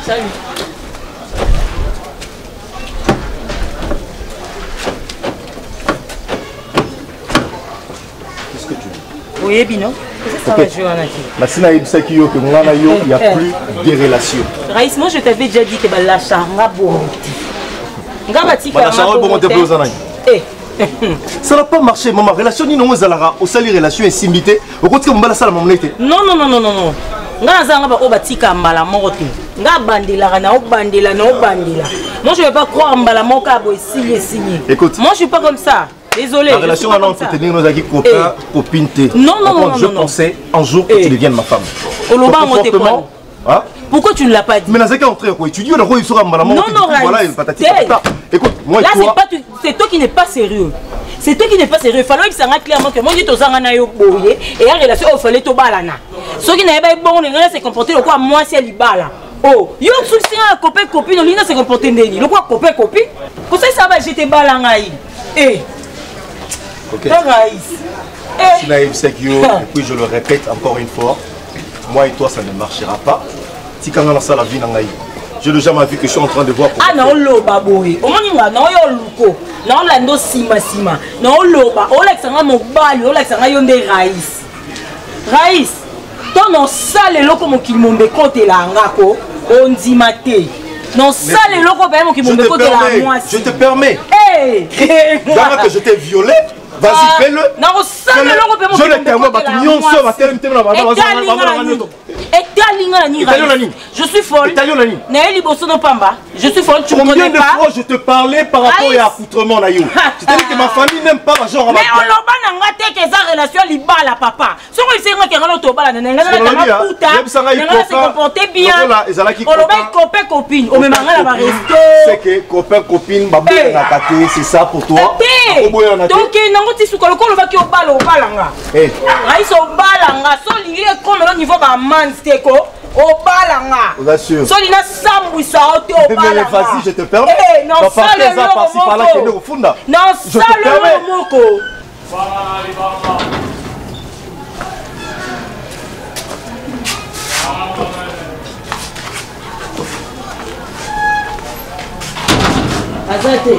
Salut. Qu'est-ce que tu dis? Oui, Bino. Ok. Massina Ibsaki yo que Mwana yo, il n'y a plus de relations. Raïs, moi je t'avais déjà dit que la changa bon. Ça n'a pas marché, maman. Relation ni non zalara, au sali relation et simbité. Au côté de la salle mon été. Non. Nga zanga ba obatika mbala moto. Nga bandela na obandela na obandela. Moi je vais pas croire mbala moka bo signé. Écoute. Moi je suis pas comme ça. Désolé. La relation à entretenir nos acquis copains, copines. Non. Je pensais un jour que tu deviennes ma femme. Comportement. Hein? Pourquoi tu ne l'as pas dit? Mais dans ce cas, on étudier le rôle, il sera mbala moto. Voilà, il patati. Écoute, moi là, toi. C'est toi qui n'es pas sérieux. C'est toi qui n'es pas sérieux. Il fallait que ça soit clairement que moi, je suis et la relation, il fallait que balana. Ceux qui n'avaient pas bon, on s'est comporté le quoi, moi, c'est l'ibala. Oh, yo, si un copain, copine, on s'est comporté le quoi, copain, copine. Pour ça, ça va, j'étais balana. Eh. Ok. Sinaïb Sekio, et puis je le répète encore une fois, moi et toi, ça ne marchera pas. Si quand on a ça, la vie n'a pas. Je n'ai jamais vu que je suis en train de voir. Ah non, lo baboy. Au moins, non, yo luko. Non, lando sima. Non, lo ba. O l'exanga mobali, o l'exanga yonde Raïs. Raïs. Ton non sale loko mo kilombe kote la ngako. On dit maté. Non sale loko ba mo kilombe kote la moi. Je te permets. Eh. D'abord que je t'ai violé. Vas-y, fais-le. Non, sale loko ba mo kilombe kote la je suis folle. Je suis folle, tu me connais pas. Combien de fois je te parlais par rapport à l'accoutrement Nayo? Tu t'as dit que ma famille n'aime pas ma genre. Mais on l'a pas que ça relation libala papa. Si on sait que on to bala na ngana se comporter bien. On l'a copain copine. On me mangala ba resto. C'est que copain copine babu na katé, c'est ça pour toi. Donc nango ti suko lokolo ba ki o balanga. Eh. Raïs o balanga so lié comme le niveau ba mansteko. Au balanga. Vous assure. Solina sambouissa auto au balanga. Mais vas-y, je te permets. Eh, non, ça le moko. Non, ça le moko. Azate.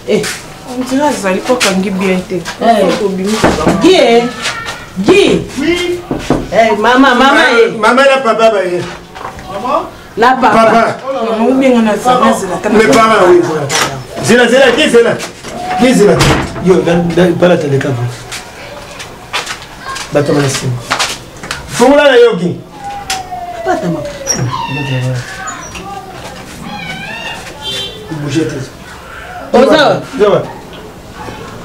Eh, on dirait que ça n'est pas comme bien. Guy. Oui. Eh, maman, maman la papa baye. Maman? La papa. Papa. Mais parents oui. Zela qui c'est là? Qui c'est là? Yo, pas la télé cabo. Bato malasim. Fumula la yogi. Pas ta maman. Bougez. Oza. Zawa.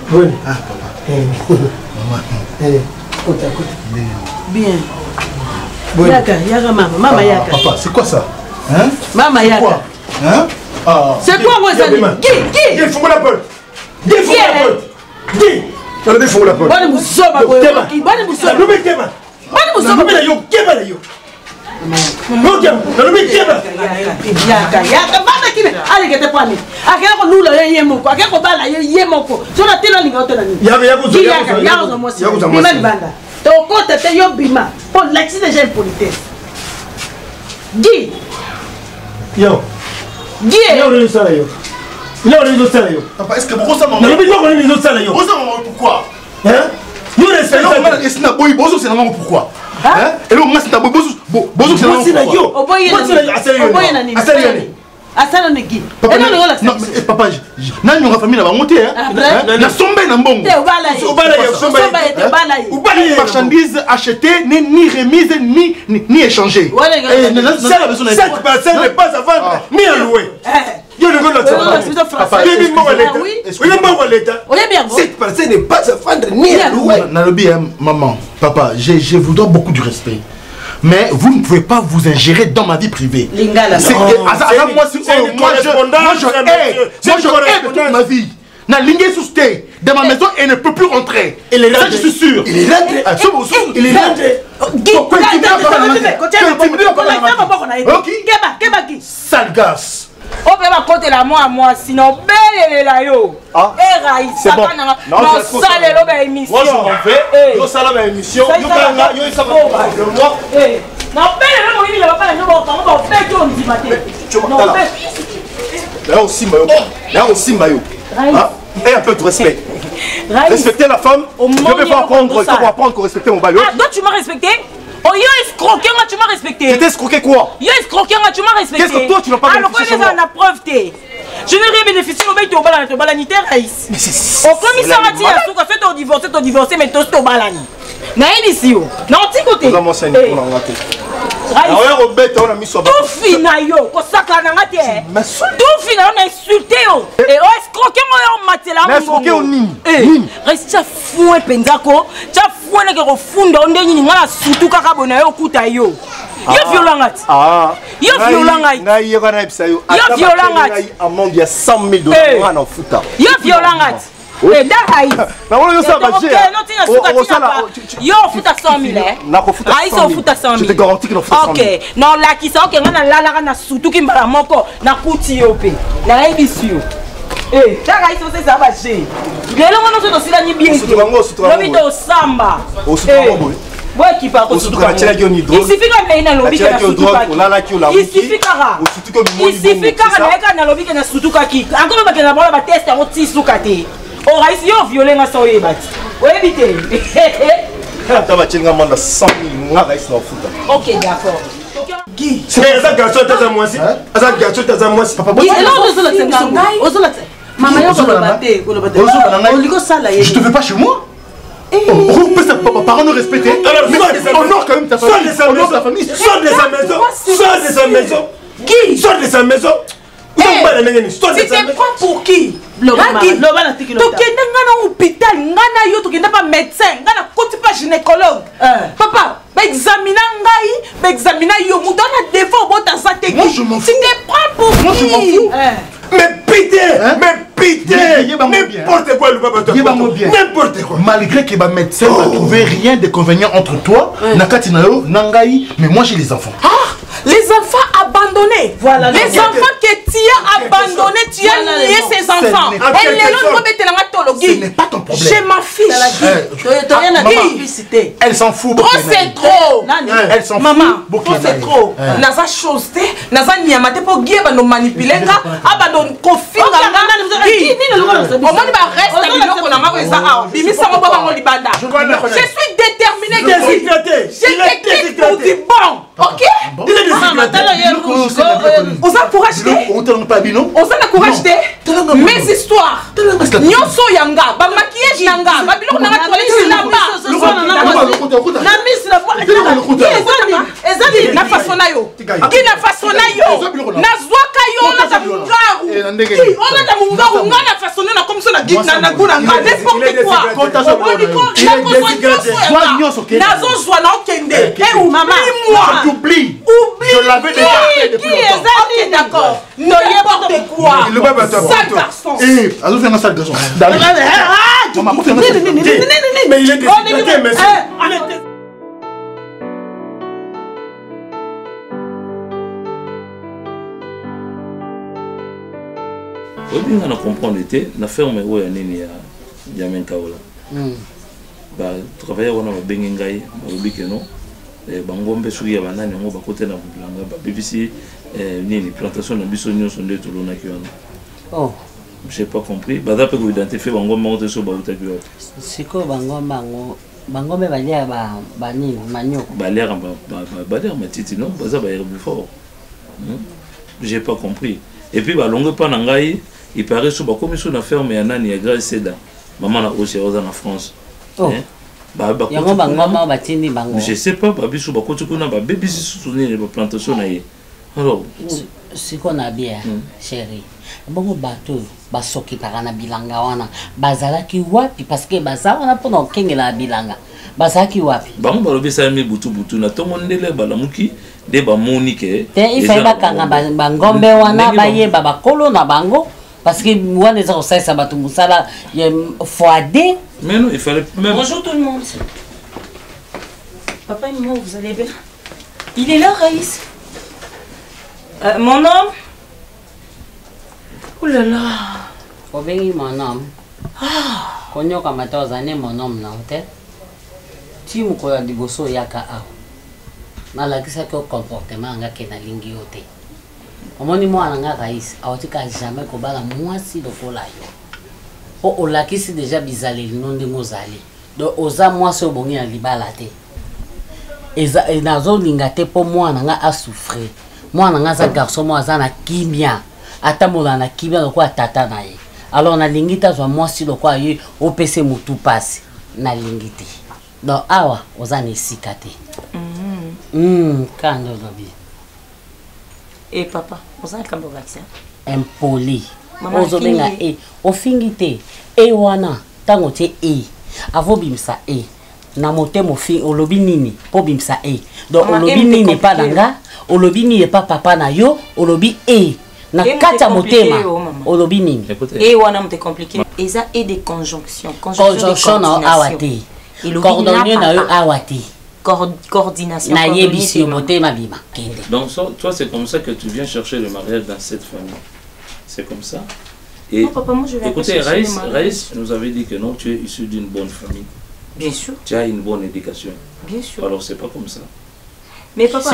Bon. Ah papa. Maman. Côte. Bien. Bon. Yaka, maman yaka. Papa, c'est quoi ça? Hein? Maman yaka. Quoi? Hein? Ah. C'est quoi moi ça? Qui? Dis, fous-moi la porte. Dis, fous-moi la porte. Dis. Tu as dit fous-moi la porte. Bonne moussoba. Bonne moussoba. Nous mettez ma. Bonne moussoba. Mais yo, keba la yo. Non, keba. Nous mettez ma. Yaka. Bana kine. Allez, que te prends. Akela ko lula ye moko. Akela ko bala ye moko. So na tena linga otena ni. Yaka moi. Bima banda. To ko tete yo bima. Pour l'excès déjà impolitesse. Dis. Yo. Dis. Papa, est-ce que pourquoi ça maman? Pourquoi? Hein? Nous respectons. Pourquoi? Hein? Et là, moi, c'est ta bozo. Bozo, c'est Asana negi. Non, mais papa, n'a pas famille là-bas monter hein. Na sombe na mbongo. Ubala marchandise achetée ni remise ni échangée. Ça la besoin de 7% n'est pas à vendre ni à louer. Yo le gars là. Papa, il est l'État. 7% n'est pas à vendre ni à louer. Nalobi maman, papa, je vous dois beaucoup de respect. Mais vous ne pouvez pas vous ingérer dans ma vie privée. Lingala. Moi je hais de toute ma vie. Na lingé sous thé. Dans ma maison, elle ne peut plus rentrer. Ça, je suis sûr. Il est rentré. Il est rentré. Sale gosse. va côté la moi sinon belle la yo. Eh Raïs, ça va non ça le ba émission. Moi je m'en vais. Yo ça la émission. Yo kanga yo ça va le moi. Eh. Non belle le moi il va pas nous on fait tout on dit matin. Non là aussi mayo. Là aussi mayo. Et un peu de respect. Respecter la femme. Je vais pas apprendre, il faut apprendre à respecter mon baillot. Ah, donc tu m'as respecté? Oh, yo escroqué, moi tu m'as respecté. T'es escroqué quoi? Yo escroqué, moi tu m'as respecté. Qu'est-ce que toi tu n'as pas bénéficié sur moi? Alors, quoi, preuve t'es? Je n'ai rien bénéficié au mec de balanité, Raïs. Mais c'est. Au commissaire a dit à ce que fait ton divorcé, mais toi, tu balani. Mais ici, non, tu côté. On a mon scène pour l'engager. Alors, Robert, on a mis sur tout fina yo, ko saka na ngate. Tout fina on a insulté yo. Et on escroqué moi on matela mo. Escroqué on nini? Reste fou penzako, tu fou na ke funda onde nini ngala sutu kaka bona yo kuta yo. Yo violent ngati. Yo violent ngati. Na yo kana ebisa yo. Yo violent ngati. Amende ya 100 000 $ wana futa. Yo violent ngati. Eh Raïs. Na wala yo ça va gérer. Yo futa 100 000 Na ko futa 100 000. Je te garantis que no futa 100 000. OK. Non la ki sa OK ngana lala na sutu ki mbala moko na kuti yo pe. Na ebisi yo. Eh, Raïs c'est ça va gérer. Lelo ngana so to sila ni bien. Lobi to samba. Ouais qui part au sutuka. Il suffit que na lobi que na sutuka. Il suffit kara. Il suffit kara na lobi que na sutuka ki. Encore ba que na bola ba test en tisuka te. Oh Raïs yo violé nga so yebati. Oyebite. Ata ba tchenga manda 100 000 nga Raïs na futa. OK d'accord. Qui? C'est ça garçon t'as moi si. Ça garçon t'as moi si. Papa boy. Et là on se la tsenga. Ozola. Maman yo ko baté, ko baté. On ligo sala ye. Je te veux pas chez moi. On peut sa parole nous respecter. Alors honore quand même ta famille. Honore ta famille. Sors de sa maison. Sors de sa maison. Qui? Sors de sa maison. C'était quoi pour qui? Tokenda ngana hôpital ngana yo tokenda pas médecin ngana koti pas gynécologue. Papa ba examiner ngai ba examiner yo muto na défaut bota sa te. C'était pas pour qui? Moi je m'en fous. Mais pitié, n'importe quoi le papa. N'importe quoi. Malgré que le médecin n'a trouvé rien d'inconvénient entre toi, Nakati Nayo, Nangai, mais moi j'ai les enfants. Les enfants abandonnés. Voilà. Les enfants que tu as abandonnés, tu as nié ces enfants. Et les autres, ce n'est pas ton problème. Je m'en fiche. Elle s'en fout. Trop c'est trop. Elle s'en fout. Maman, trop c'est trop. Naza chose, naza niamate pour guider nous manipuler, abandon confier. Je suis déterminé. J'ai pour du bon. Ok? On s'en courage. On s'en courage. Mes histoires. Nyonso yanga. Ba maquillage yanga. Ba biloko na toilette là-bas. Na miss la voix. Ezali na façon na yo. Ki na façon na yo. Na zwaka yo na ta mungaru. Ki ona ta mungaru ngana façon na comme ça na git na kuna ngana n'importe quoi. Na zo zwa na okende. Eh ou maman. Oublie. Je l'avais déjà fait depuis longtemps. Ok, d'accord. N'importe quoi. Le bébé sale garçon. Eh, allons faire un sale garçon. Mais il est déshydraté, monsieur. Oui, on a compris l'été. On a fait un méro à Nini à Yamen Kaola. Travailler on a bengengai, on non. Bangombe souki ya banani ngo ba côté na bilanga ba BBC nini plantation na biso nyonso nde tolona ki wana. Oh, j'ai pas compris. Baza pe ko identifier bangombe ngo te so ba utaki wa. Siko bangombe balia ba nini manyoko. Balia matiti non, baza ba herbivore. J'ai pas compris. Et puis ba longue pa na ngai, il paraît so ba commission na ferme ya nani ya Grace Seda. Maman na aussi en France. Oh. Yango bangoma batindi bango. Je sais pas babisu bakoti kuna ba bébisi soutenir les plantations na ye. Alors, siko na bien, chérie. Bongo bateau basoki takana bilanga wana. Bazalaki wapi parce que bazala na pona kengela bilanga. Bazaki wapi? Bango balobi sa mi butu na tongo ndele balamuki de ba monike. Il fait ba kanga bangombe wana baye baba kolo na bango. Parce que moi, les gens ça va tout ça il y a foadé. Mais non, il fallait même. Bonjour tout le monde. Papa et maman, vous allez bien? Il est là, Raïs. Mon homme. là là. Obengi mon homme. Konyoka matoza ne mon homme na hotel. Ti muko ya liboso yaka a. Na lakisa ko comportement nga ke na lingi yote. Omoni mwana nga Raïs, aotika jamais ko bala mwasi lokola yo. O olakisi déjà bizaleli nonde ngozali. Do oza mwasi obongi na libala te. Eza nazo linga te po mwana nga a souffrir. Mwana nga za garçon mo azana kimia. Atamola na kimia lokwa tata na ye. Alors na lingita zo mwasi lokwa ye opese mutu pasi na lingiti. Do awa oza ne sikate. Kando lobi. Et papa, oza kambo vaccin. Impoli. Ozo benga e ofingite e wana tango te e avobimsa e na motemo fi olobi nini po bimsa e donc olobi nini pa nanga olobi nini pa papa na yo olobi e na kata motema olobi nini e wana mte compliqué eza e de conjonction na awate coordonner na yo awate coordination na yebisi motema bima kende. Donc toi c'est comme ça que tu viens chercher le mariage dans cette famille. C'est comme ça. Et non, papa, moi, je vais écoutez, Raïs nous avait dit que non, tu es issu d'une bonne famille. Bien sûr. Tu as une bonne éducation. Bien sûr. Alors c'est pas comme ça. Mais papa,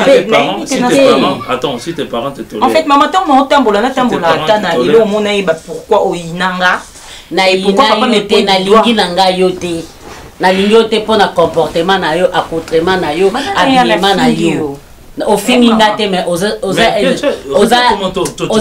si tes parents te tolèrent. En fait, maman, pourquoi au inanga na yote na lingi nanga yote. Na lingi yote pour na comportement na yo, accoutrement na yo, habillement na yo. Au fini ngate mais aux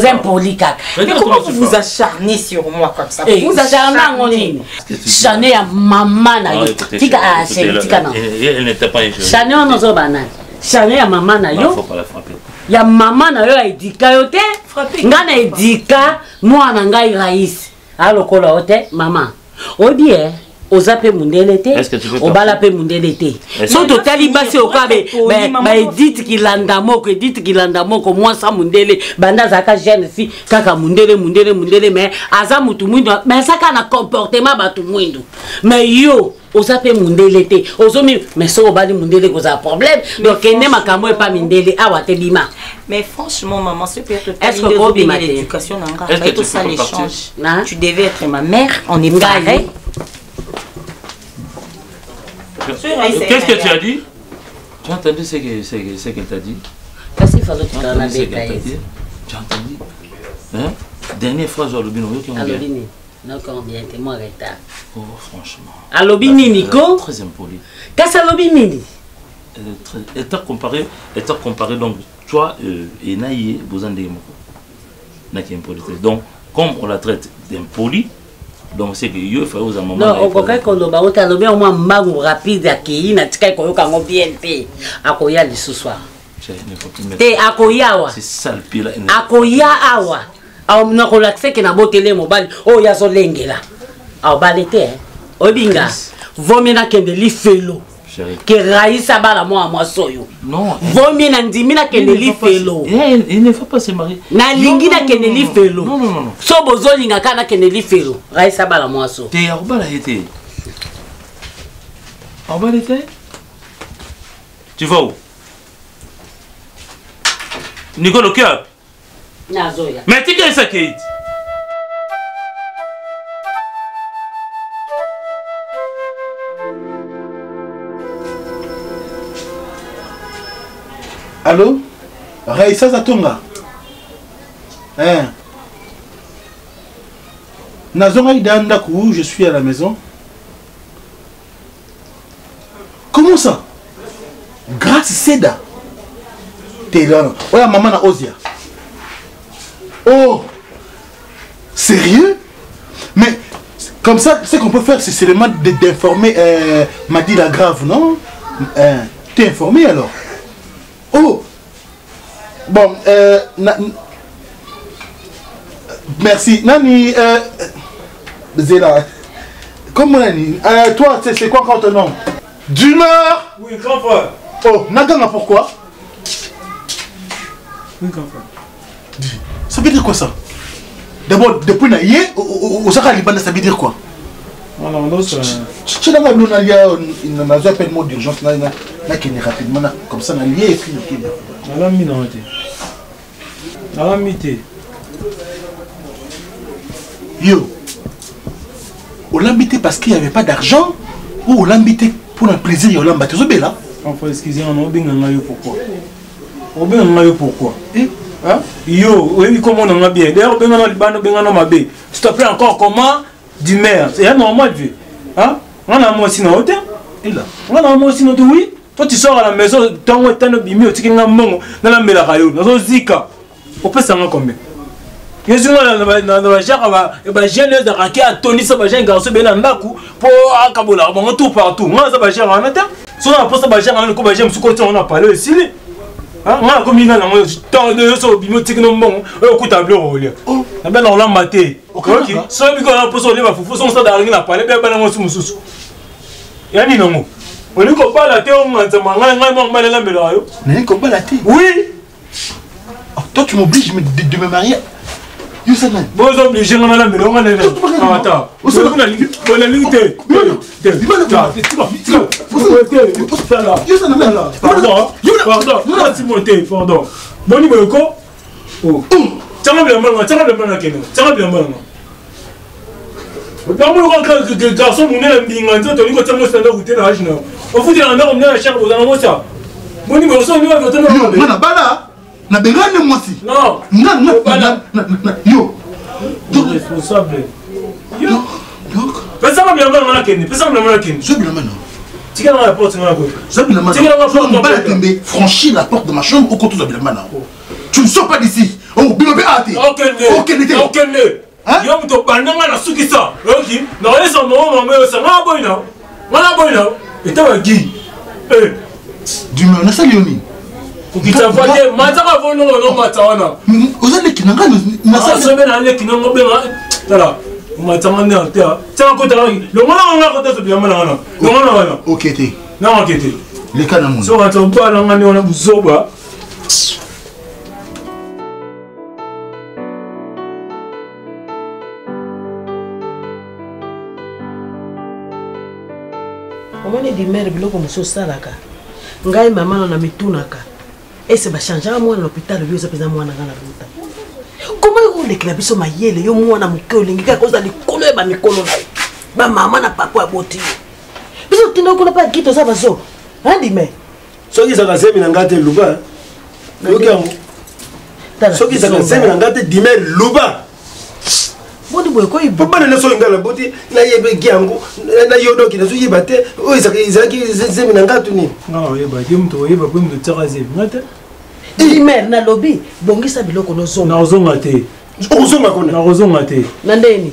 impoli kaka. Mais comment vous vous acharnez sur moi comme ça? Vous acharnez Chané à maman na yo. Tika a tika na. Elle n'était pas échouée. Chané on ozo banane. Chané à maman na yo. Faut pas la frapper. Ya maman na yo a édika yo te. Nga na édika moi na ngai Raïs. Alo kola ote maman. Odie ozape mundele te obala pe mundele te so totali basi okabe ba edit kilanda moko mwasa mundele banda zaka jeune si kaka mundele mais aza mutu mwindo mais saka na comportement batu mwindo mais yo ozape mundele te ozomi mais so obali mundele koza problème donc ene makambo e pas mundele awa te bima. Mais franchement maman c'est peut-être l'éducation nanga mais tout ça l'échange tu devais être ma mère on est pareil. Qu'est-ce que tu as dit? Tu as entendu ce qu'elle t'a dit? Qu'est-ce qu'il fallait que tu as entendu? Tu as entendu? Hein? Dernière phrase au Lobino. Alobini. Non, combien t'es moi retard. Oh, franchement. Alobini, Nico? Très impoli. Qu'est-ce que Alobini? Elle t'a comparé donc, toi et Naïe, vous en avez donc, comme on la traite d'impoli, donc c'est que yo fa aux moments non okoka koloba otalobi au moins mbangu rapide akei na tika koyoka ngo BNP akoya lisusu te akoya wa c'est ça le pire akoya awa au na relaxer ke na botele mobile o ya zo lengela au balete obinga vomena kende li felo que Raïs a bala moi soyo non vomi na ndimina kende li felo il ne faut pas se marier na lingina kende li felo non so bozolinga kana kende li felo Raïs a bala moi so te arobala été arobala été tu vas où Nicolo Cap nazoya mais tu qu'est-ce que Allô? Raïssa Zatonga. Hein? Nazonga Idandakou, je suis à la maison. Comment ça? Grâce Seda. T'es là. Oh, maman na Ozia. Oh! Sérieux? Mais comme ça, ce qu'on peut faire, c'est seulement d'informer Madi la grave, non? T'es informé alors? Oh! Bon, merci. Nani, Zéla. Comment Nani? Toi, c'est quoi quand ton nom? D'humeur? Oui, grand frère. Oh, Naganga, pourquoi? Oui, grand frère. Ça veut dire quoi ça? D'abord, depuis Naïe, au Sahara Liban, ça veut dire quoi? Non, non, c'est... Tu n'as pas un appel mot d'urgence, rapidement, comme ça, on a lié et puis... On a mis dans le thé. On a mis thé. Yo, on l'a invité parce qu'il n'y avait pas d'argent ou on l'a invité pour un plaisir, on l'a invité. C'est là. Enfin, excusez-moi, on a eu pourquoi? On a eu pourquoi? Hein? Yo, oui, comment on a bien. D'ailleurs, on a bien. S'il te plaît, encore comment du maire. C'est normal, vu. Hein? On a moi aussi dans l'hôtel. Et là? On a moi aussi dans l'hôtel, oui. Toi, tu sors à la maison, tu as un bimio, tu as un mongo, tu as un mélacaillou, tu as un zika. On peut savoir combien? Je suis dans la jarre, j'ai un raquet à Tony, ça va j'ai un garçon bien en Naku pour Akabola, on tout partout. Moi, ça va j'ai un matin. Si on a posé un jarre, on a j'ai un côté, on a parlé ici. On a comme il y a tant de choses, bimio, tu as un mongo, on a un tableau. On a maté. Ok, si on a posé un livre, il faut qu'on s'en arrive à parler, bien, on se mousse. Il y a un nom. On ne peut pas la tête, on a pas la tête. Oui. Toi, tu m'obliges de me marier. Bon, obligé, on a la maison. Attends. On a l'unité. Pardon. Bon, il me quoi? Oh. Tiens, le mal. Le garçon, mon élève, il m'a dit que tu as un standard où tu es là. On fout un homme, on a la chair, on a ça. Bon, il me ressemble, il va voter dans le monde. Na bengane moi si. Non. Yo. Responsable. Yo. Pesa bien mal na kende. Je bien maintenant. Tu vas dans la porte na ko. Je bien maintenant. Franchis la porte de ma chambre au côté de bien maintenant. Tu ne sors pas d'ici. Oh, bien ate. OK. Yo mto bandanga na sukisa. OK. Na esa mo mo sa na boina. Wala boina. Etawa gi. Du me na salioni. Qui t'a voité, Matara Vono, non, Matana. Vous allez qui n'a pas de semaine à l'équipe, non, voilà. Matana, tiens, côté le monde a côté de bien malin. Non, ok, non, ok, les canons. So, attends pas, on a Zoba. On est des mères, comme ça, Salaka. Ngai maman na mitunaka. Et c'est changer moi l'hôpital le vieux ça moi na ngana buta. Comment on déclare biso mayele yo mwana mukeo lingika koza likolo ba mikolo na. Ba mama na papa aboti. Biso tino ko na pa kito za bazo. Andi me. Soki za kasemi na ngate luba. Yoki yango. Soki za kasemi na ngate dimer luba. Bodi boy ko ibo. Papa na so ngala boti na yebe giango na yodoki na so yibate o izaki zemi na ngatu ni. Non, yeba dimto yeba ko mto tsakaze ngata. Dimer na lobby bongisa biloko no zonga. Na zonga te. Ozonga kona. Na ozonga te. Na ndeni.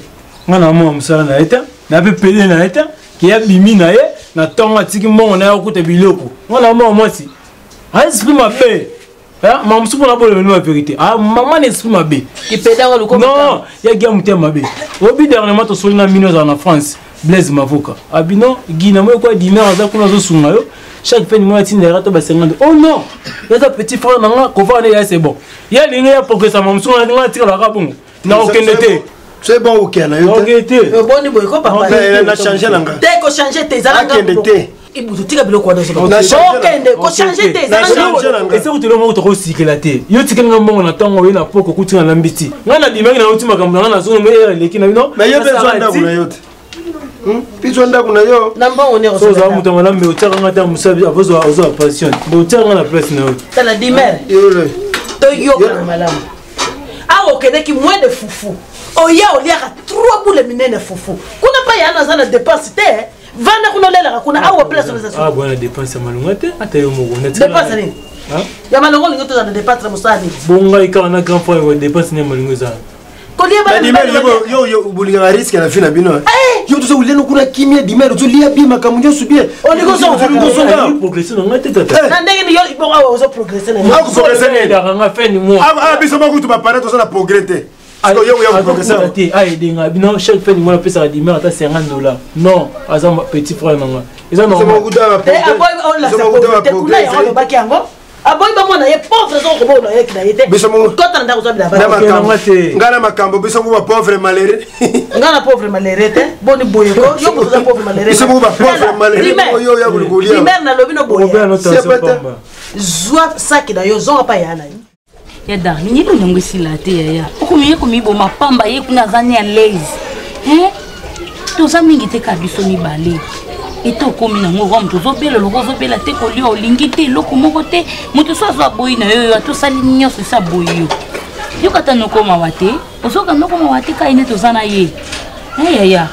Ngana mo msala na eta, na pe pele na eta, ki ya bimi na ye, na tonga tiki mbongo na ya okuta biloko. Ngana mo mwasi. Ha esprit ma paix. Ah, maman soupe na bolo la vérité. Ah, maman n'esprit ma bé. Qui pédale le coup. Non, il y a gamme ma bé. Obi dernièrement to solina minos en France. Blaise Mavoka. Abino, Guina mo quoi dîner à zakuna zo sungayo. Chaque fin de mois tin derrière to ba 50. Oh non. Il y a petit frère nanga ko va aller c'est bon. Il y a ligne pour que ça maman soupe na tire la rabon. Na aucun été. C'est bon OK na yo. OK été. Bon ni boy ko papa. Na changer nanga. Dès que changer tes alanga. Il vous tire biloko kwa zo. Na changer tes alanga. Et c'est où tu le montres aussi que la té. Yo tike nga mbongo na tongo yo na poko kutinga na mbiti. Ngana dimanga na utima kambo na zo me leki na bino. Mais yo besoin nda kuna yote. Besoin nda kuna yo. Namba on est au so za muto ngana me utaka ngata musabi avozo ozo passion. Do utaka na place na yo. Tala dimer. Yo le. To yo kana malamu. Ah okene ki moins de foufou. Oya oliaka 3 boules minene foufou. Kuna pa yana za na dépense te. Vana kuna lela kuna awa place na ah bona dépense malunga te ata yo mo na dépense ni ya malongo lingo to za dépense musani bonga ikana grand frère wa dépense ni malunga za kolia ba yo bulinga risque na fina bino yo to so uleno kuna kimia dimero to lia bima kamunjo subie on est on progresser na ngate tata na ndenge yo ibo awa zo progresser na ko progresser ni da nga fin ni mo biso ba kutu ba para to so na progresser. Parce que yo progresser ai dinga bino chaque fin ni mo pesa ka dimero ata $50. Non azam petit frère nanga ils ont non aboy on la sa kuna ya on ba kiango aboy ba mona ye pauvre zo ko bona ye kina yete kota nda ko zabila ba ngana makambo biso ba pauvre malheureux ngana pauvre malheureux te boni boyeko yo ko za pauvre malheureux biso ba pauvre malheureux yo ya bulikulia primaire na lobi no boye zwa saki na yo zonga pa yana ya da ni ndo ngwisi la te ya okomiye komibo mapamba ye kuna zani ya lazy toza mingi te ka biso mibale ete okomi nango rome tozobela loko ozobela te kolia olingi te eloko moko te moto so azwa boyi na yo atosali nyonso esa boyi yo yokata nokomawa te ozoka nokomawa te kai neti oza na ye yaya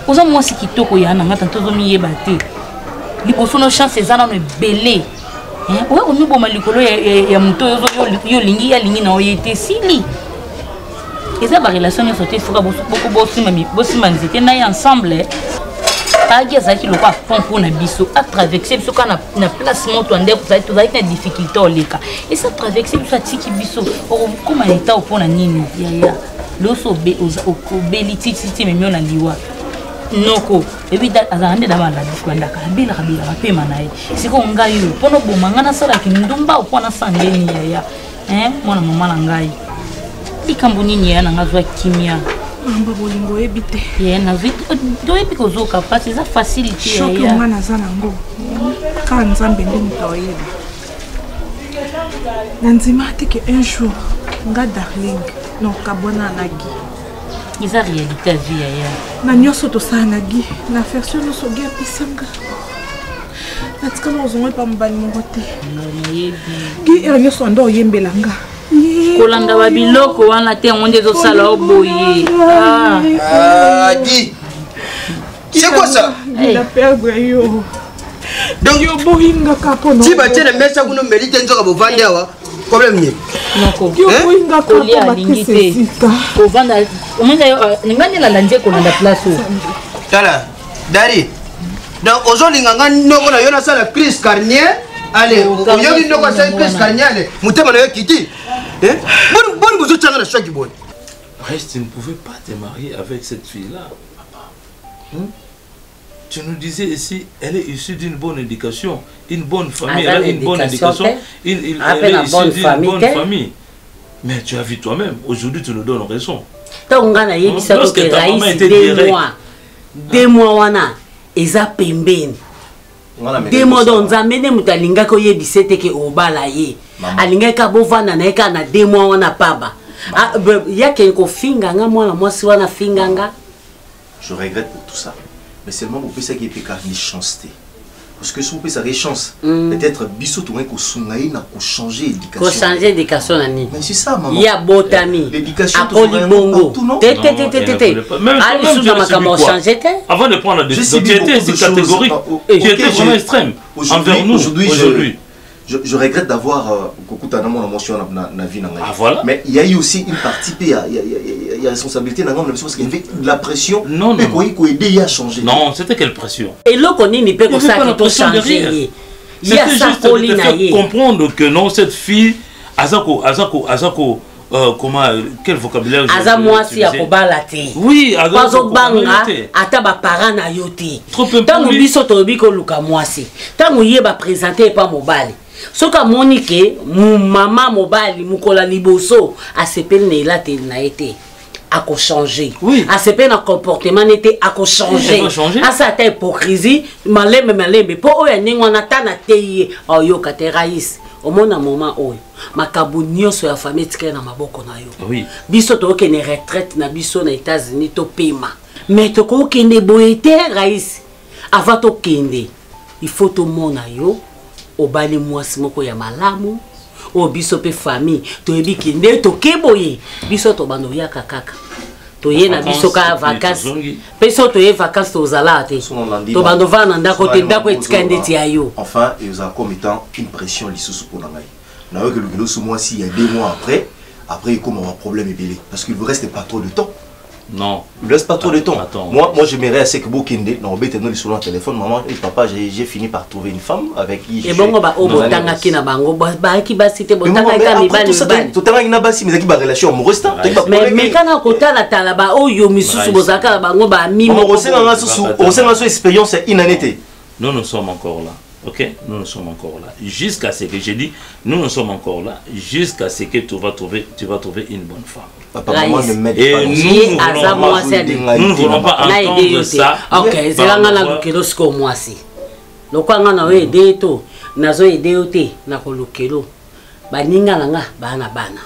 oza mwasi kitoko ya na ngata tozomiyeba te liboso no chance eza nano ebele oya komiboma likolo ya moto oyo yolingi yalingi na oye te sili eza barelation nyonso te foka bosimbanisi te na ye ensemble agi azalaki loko apon mpona biso atraverse biso kaka na place moto andeko tozalaki na difficulté oleka esa traverse biso atiki biso okokoma eta opona nini yaya loso obeli tititi memio na liwa noko ebi azala nde dabalandandaka abelaka pema na ye siko ngai oyo mpona obomanga nasalaki ndumba opona sandeni yaya mwana mama na ngai likambo nini yaya nanga zwa kimia mamba bolingo oyebi te ye nazwi toyebi kozoka mpasi eza facilité shoki onga naza nango kaka nzambe nde moto oyeba na ndima teke un jour nga darling nokabwana nagi eza réalité ya vie yaya na nyonso tosala na gi na version nyonso gi apisanga natikana ozongo epa mobali moko te gi ere nyonso anda oyembela nga kolanda babiloko wana te yango nde ezosala oboye Di c'est quoi ça? La perdre yo donc yo bohingaka mpona ti batie na mesa kuno mérite nzoka bovandi awa problème nie noko yo bohingaka kolia alingi te kovanda omonza ngani elanda nje kolanda place oyo tala dari donc ozolinga nga noko na yo nasala crise carnier allez oyoki noko asala crise carnier ale motema na yo kiti boni bozotyanga na shaki boni. Tu ne pouvais pas te marier avec cette fille-là, papa. Tu nous disais ici, elle est issue d'une bonne éducation, une bonne famille, elle a une bonne éducation, elle est issue d'une bonne famille. Mais tu as vu toi-même, aujourd'hui tu nous donnes raison. Lorsque ta maman était directe. 2 mois wana, eza pembeni. 2 mois donc nzambe ne mutu alingaki oyebisa ete ke obala ye. Alingaki abovanda na ye kaka na 2 mois wana paba. Yake kofinga nga mwana mwasi wana finganga. Je regrette pour tout ça. Mais seulement vous pensez qu'il y a une chance. Parce que si vous pensez qu'il y a une chance, peut-être biso tout le monde n'a pas changé d'éducation. Pour changer d'éducation, Nani. Mais c'est ça, maman. Il y a botami. L'éducation, Apoli bongo. Avant de prendre la décision, tu étais si catégorique. Tu étais vraiment extrême envers nous aujourd'hui. Je regrette d'avoir voilà. Mais il y a eu aussi une partie, il y a responsabilité parce qu'il y avait de la pression. Non, non. Pour aider à changer. Non, c'était quelle pression? Et là, on est pas comme ça qu'il faut changer. Il y a ça pour comprendre que non, cette fille, Azako, comment, quel vocabulaire? Moi si à Kobalate. Oui, Azako banga, ataba parana yote. Trop peu. Tant biso tobiko luka moi si. Tant yeba présenter pas mobile. Soka Monique, mon maman mobile, mukola liboso, a sepel ne la te na été. A changer. Oui. A sepel na comportement n'était a changer. A sa ta hypocrisie, malembe po oya ningwana tana teye oyo kateraïs. Au mona moment oyo. Makabu nyonso ya famille tika na maboko na yo. Oui. Biso to kene retraite na biso na États-Unis to pema. Mais to ko kende boete raïs. Avant to kende. Il faut to mona yo. Obali mwasi moko ya malamu o biso pe famille to ebi kinde to keboye biso to bando ya kakaka to ye na biso ka vacances peso to ye vacances to zala te to bando vana ndako te ndako etika ndeti ayo. Enfin ils ont comme étant une pression lisusu pour ngai na yo que le ce mois ci il y a 2 mois après il commence un problème ébélé parce qu'il vous reste pas trop de temps. Non. Il ne laisse pas trop de temps. Attends. Moi j'aimerais assez que Bokinde, non, bêtez-nous sur le téléphone, maman et papa, j'ai fini par trouver une femme avec qui et bon, bah, au botanga qui n'a bango, bah, qui va citer botanga qui n'a pas tout à l'heure, basi, mais qui va relation amoureuse, mais quand on compte la talaba, oh, yo, misusu, bozaka, bango, bah, mimo. On sait notre expérience inanité. Nous nous sommes encore là. Ok, nous sommes encore là. Jusqu'à ce que j'ai dit, nous sommes encore là. Jusqu'à ce que tu vas trouver une bonne femme. Papa, maman ne m'aide pas. Nous ne voulons pas entendre ça. Ok, c'est là que nous avons moi aussi. Le quoi on a aidé tout, nazo aidé oté, na kolokelo. Baninga nanga bana bana.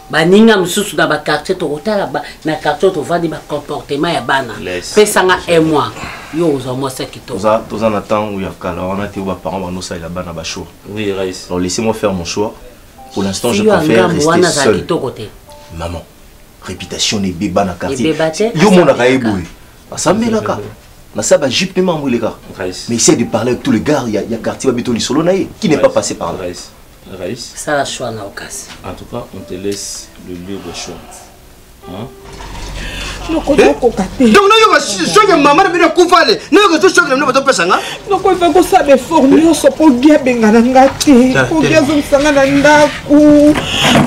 baninga mususu na baquartier tokotala na quartier tovandi bacomportement ya bana pesanga un mois yo ozwa mwasi kitoko toza na ntango ya kala wana te baparent banosalela bana bachoix. Oui, Raïs. Alors laissez-moi faire mon choix. Pour l'instant, je préfère rester seul. Maman, réputation des bébés dans le quartier. Yo mon araïboui. Assemblée là ka. Na ça ba jupe même les gars. Mais essaie de parler avec tous les gars, il y a quartier Babetoli solo naï qui n'est pas passé par là. Raïs. Ça la choix na okas. En tout cas, on te laisse le libre choix. Hein? Donc non yo choc maman na bino kufale. Non yo choc na bato pesanga. Donc il faut que ça be formé so pour bien bengana ngati. Pour bien zomsanga na ndaku.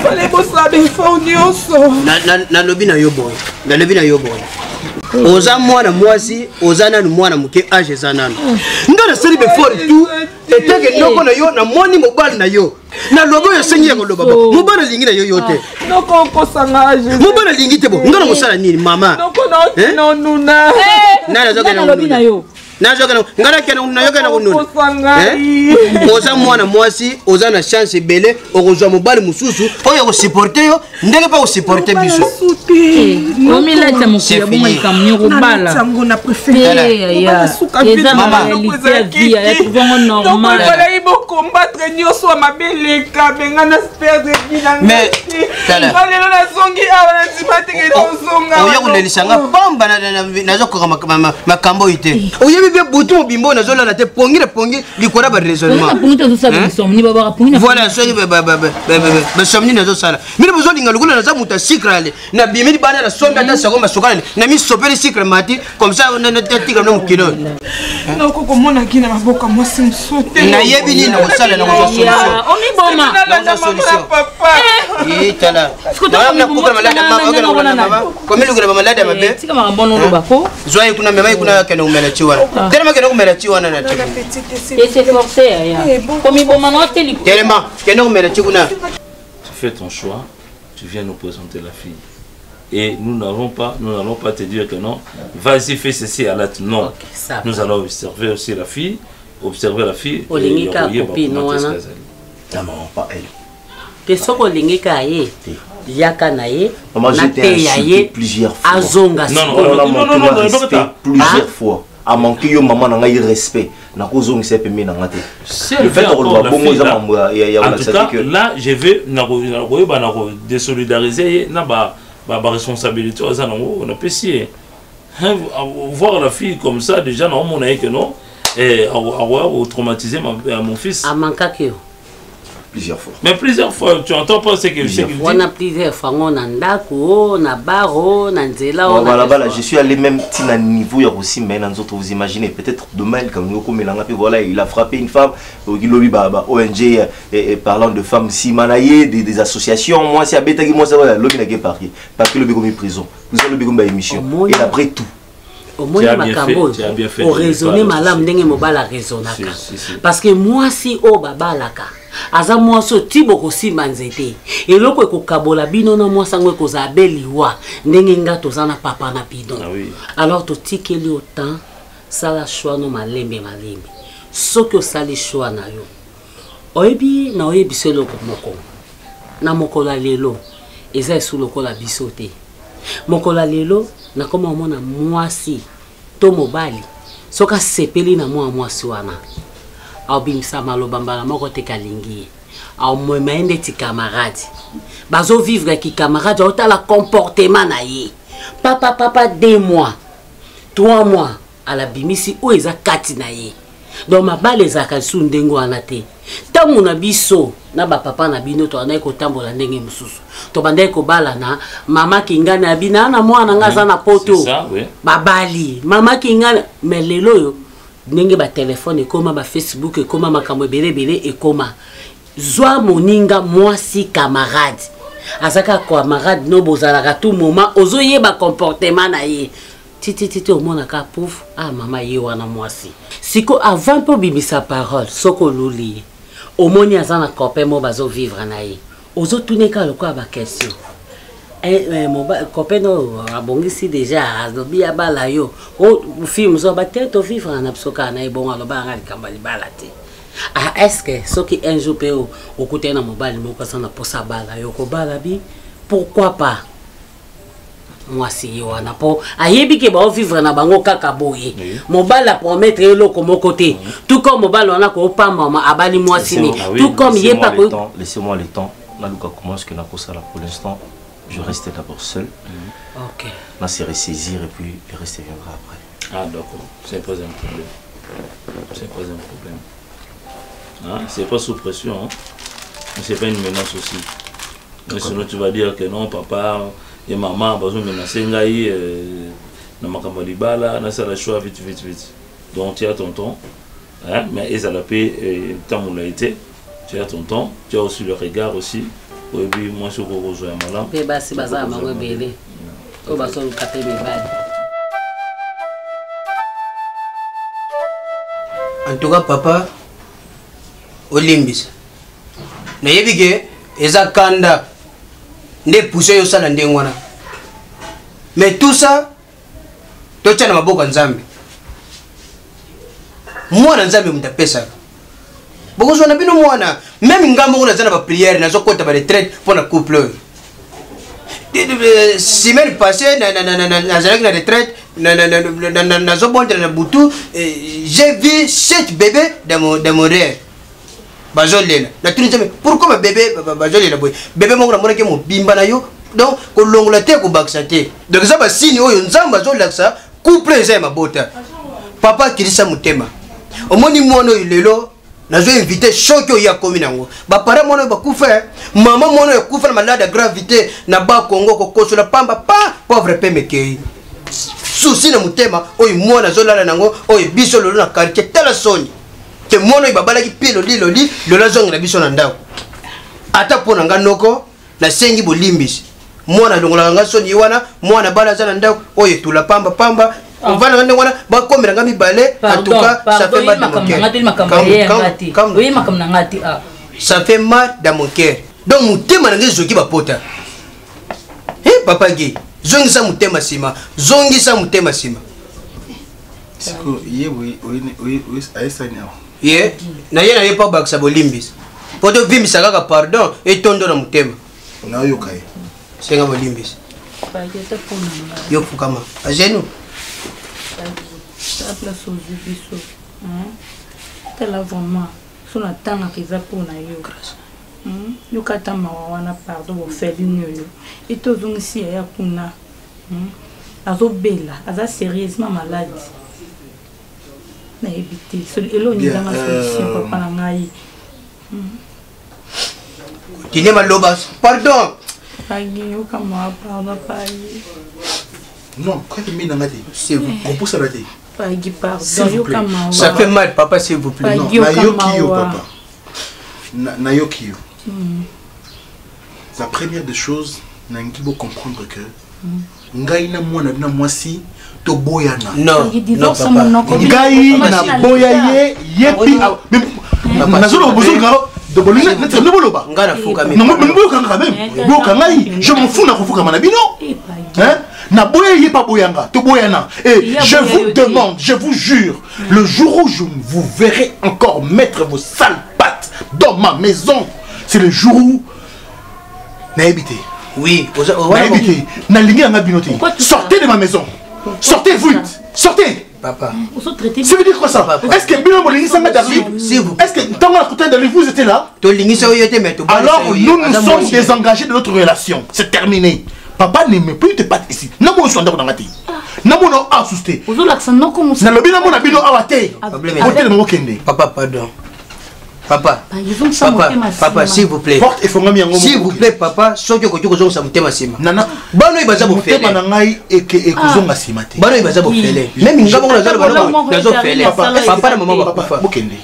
Fallait que ça be formé so. Na lobi na yo boy. Na lobi na yo boy. Oza mwana mwasi, oza nanu mwana muke age zananu. Ndona seli be for tout. Eteke noko na yo na moni mobile na yo. Na logo yo sengi ko loba. Mobile lingi na yo yote. Noko ko sanga age. Mobile lingi te bo. Ngana musala nini mama? Noko no nuna. Nana zoka na lobi na yo. Na zoka na ngana kena na yo kana kununa. Oza mwana mwasi, oza na chance bele, okozwa mobile mususu, oyo ko supporter yo, ndenge pa ko supporter biso. Omila ta mukuya buma ikamnyo kubala. Sango na préféré. Eza ma réalité ya vie ya trouver normal. Donc voilà, il faut combattre nyoso mabele ka bengana perdre binanga. Mais tala. Allez na zongi awa na timate ke zonga. Oyo kunelisanga pamba na zoko makambo ite. Oyo bibe butu mobimbo na zola na te pongi likora ba raisonnement. Voilà, soyez somni na zo sala. Mimi besoin linga lukula na za muta secret na bimini bana na somba ta sako masokana na mi sopeli secret mati comme ça on a tika na mukilo. Na ko mona kina maboka mwasi msote. Na yebi ni na kosala na ko solution. Omi boma. Na solution. Tala. Na kuka malada mama, comme lukula malada mabe. Tika mabono lobako. Zoye kuna mema kuna kana umela chiwa. Tellement kana umela chiwa na tika. Et c'est forcé ya. Comme boma no teli. Tellement kana umela chiwa. Tu fais ton choix, tu viens nous présenter la fille. Et nous n'allons pas te dire que non, vas-y, fais ceci à l'acte. Non. Okay, nous allons observer aussi la fille, observer la fille. Non, pas elle. Qu'est-ce que l'ingéka est? Yaka nae. Maman, j'ai été insulté plusieurs fois. Azonga. Non, plusieurs fois. A manqué yo maman n'a eu respect. Na kozong c'est pemé na ngate. Le fait en tout cas, là je vais désolidariser na ba responsabilité aux anons on a payé. Voir la fille comme ça déjà non mon que non et avoir traumatisé mon fils. A manqué que plusieurs fois. Mais plusieurs fois, tu entends pas ce que je dis. On a plusieurs fois, on a ndako, on a baro, on a nzela. Voilà, je suis allé même à niveau aussi, mais vous imaginez, peut-être demain, quand voilà, il a frappé une femme, ONG parlant de femmes si manaillées, des associations, moi c'est à Betagi, moi c'est l'homme qui a parlé, parce que le bégomme est prison, vous avez le bégomme émission, et après tout. Au moins makambo au raisonner malam ndenge mobala raisonnaka parce que moi si o babalaka aza moi so tibo ko simba nzete eloko ekokabola bino na moi sango ekoza beliwa ndenge ngato zana papa na bidon alors to tikeli autant sala choix no malembe soki osali choix na yo oyebi na oyebi selo moko na mokola lelo eza esu lokola biso te mokola lelo na koma mona mwasi to mobali soka sepeli na mwasi wana abimisa maloba mbala moko te kalingi au mwemaende ti camarade bazo vivre ki camarade otala comportement na ye papa 2 mois 3 mois ala bimisi o eza kati na ye donc mabale ezaka su ndengo wana te tangu na biso na ba papa na bino to anai ko tambola ndenge mususu to bandai ko bala na mama kingana ya bina na mwana ngaza na poto babali mama kingana melelo yo ndenge ba telefone ekoma ba Facebook ekoma makambo belebele ekoma zwa moninga mwasi camarade azaka camarade no bozalaka tout moment ozoyeba comportement na ye titi omona ka pouf mama ye wana mwasi siko avant po bimisa parole soko luli omoni azana copain mo bazo vivre na ye ozo tuneka lokwa ba question copain no abongisi déjà azobi ya bala yo o film zo ba tête au vivre na psoka na e bon aloba ngali kambali bala te est-ce que soki un jour pe okutena mobali moko sana posa bala yo ko bala bi pourquoi pas moi si wana po ayebi ke ba vivre na bango kaka boye mobala promettre eloko mon côté tout comme mobala wana ko pamba abali moi sini tout comme yepa ko laissez-moi le temps na luka comment est-ce que na kosala pour l'instant je reste d'abord seul OK na se ressaisir et puis le reste viendra après. Ah d'accord, c'est pas un problème. C'est pas un problème. Hein? C'est pas sous pression, hein? C'est pas une menace aussi. Mais sinon tu vas dire que non, papa et maman besoin de menacer ngai na makambo libala na sala choix vite. Donc tu as ton temps, hein? Mais ils a la paix tant on l'a été. Tu as ton temps, tu as aussi le regard aussi. Oui, puis moi je vous rejoins madame. Beba si baza mango bele. O baso kapé beba. En tout cas, papa, Olimbis. Nayebi eza kanda ne pousse yo sala ndengwana. Mais tout ça, to tchana maboko nzambe. Mwana nzambe mutapesa. Boko zo na bino mwana, même ngambo na zana ba prière na zo kota ba retraite pour na couple. Semaine passée na zalaki na retraite na zo bonde na butu j'ai vu 7 bébés dans mon rêve. Bazolela. Na tuni nzambe pourquoi ba bébé bazolela boy. Bébé mo na mona ke mo bimba na yo. Donc ko longola te ko baksa te. Donc ça ba signe oyo nzamba bazolaksa couple eza mabota. Papa kilisa mutema. Omoni mwana lelo nazo invité choc ya komi nango. Ba para mwana ba kufa, mama mwana ya kufa na malade de gravité na ba Congo ko kosola pamba pa pauvre pe mekei. Souci na mutema oyo mwana zolala nango oyo biso lolo na quartier tala soni. Ke mwana ibabala ki pilo loli lola zonga na biso na ndako. Ata pona nganoko na sengi bolimbisi. Mwana longola nga soni wana mwana bala za na ndako oyo tula pamba. On va le voir, bah comme il a mis balai, en tout cas, ça fait mal dans mon cœur. Ça fait mal dans mon cœur. Donc, mon thème, c'est qui va porter. Eh, papa Guy, zongi sa mon thème sima, zongi sa mon thème sima. C'est quoi, oui, aïsanya. Yeah, n'a pas bak sa bolimbis. Pour te vivre ça pardon et ton dans mon thème. Na yo kai. C'est un bolimbis. Yo fukama. À genoux. La place aux biso tel vraiment son attend que ça pour na yo grâce yo kata mawana pardon au fait l'union et tout donc ici ya kuna azobela aza sérieusement malade na éviter elo ni dans la solution papa na ngai Tine malobas pardon pagi yo kama pardon pagi non quand tu mets dans la tête c'est vous on pousse à la tête. Ça fait mal, papa, s'il vous plaît. Non, Nayokiyo, papa. Nayokiyo. La première des choses, il faut comprendre que Ngaïna moi si to boyana. Non, non, papa. Ngaïna boyaye yepi. Nazolo besoin de bolina ne boloba. Ngana fuka même. Je m'en fous na fuka manabino. Hein? Na boyaye pas boyanga, to boyana. Et je vous demande, je vous jure, le jour où je vous verrai encore mettre vos sales pattes dans ma maison, c'est le jour où n'habitez. Oui, n'habitez. Sortez de ma maison. Sortez vite. Sortez. Papa. Ça veut dire quoi ça? Est-ce que Bilo Molingi Sanga d'arriver? Est-ce que dans la côté d'arriver vous étiez là? Alors nous sommes désengagés de notre relation. C'est terminé. Papa ne me peut pas ici. Non, moi je suis dans ma tête. Non, moi non assusté. Non, le bilan mon abino awate. Papa, pardon. Papa, papa, s'il vous plaît. S'il vous plaît, papa, soki ko tuko ça mutema sima. Nana, bano ibaza bo fele. Mutema ngai eke kozonga sima te. Bano ibaza bo fele. Même ngabo na zalo bano na zo fele. Papa na maman ba kufa. Bokende.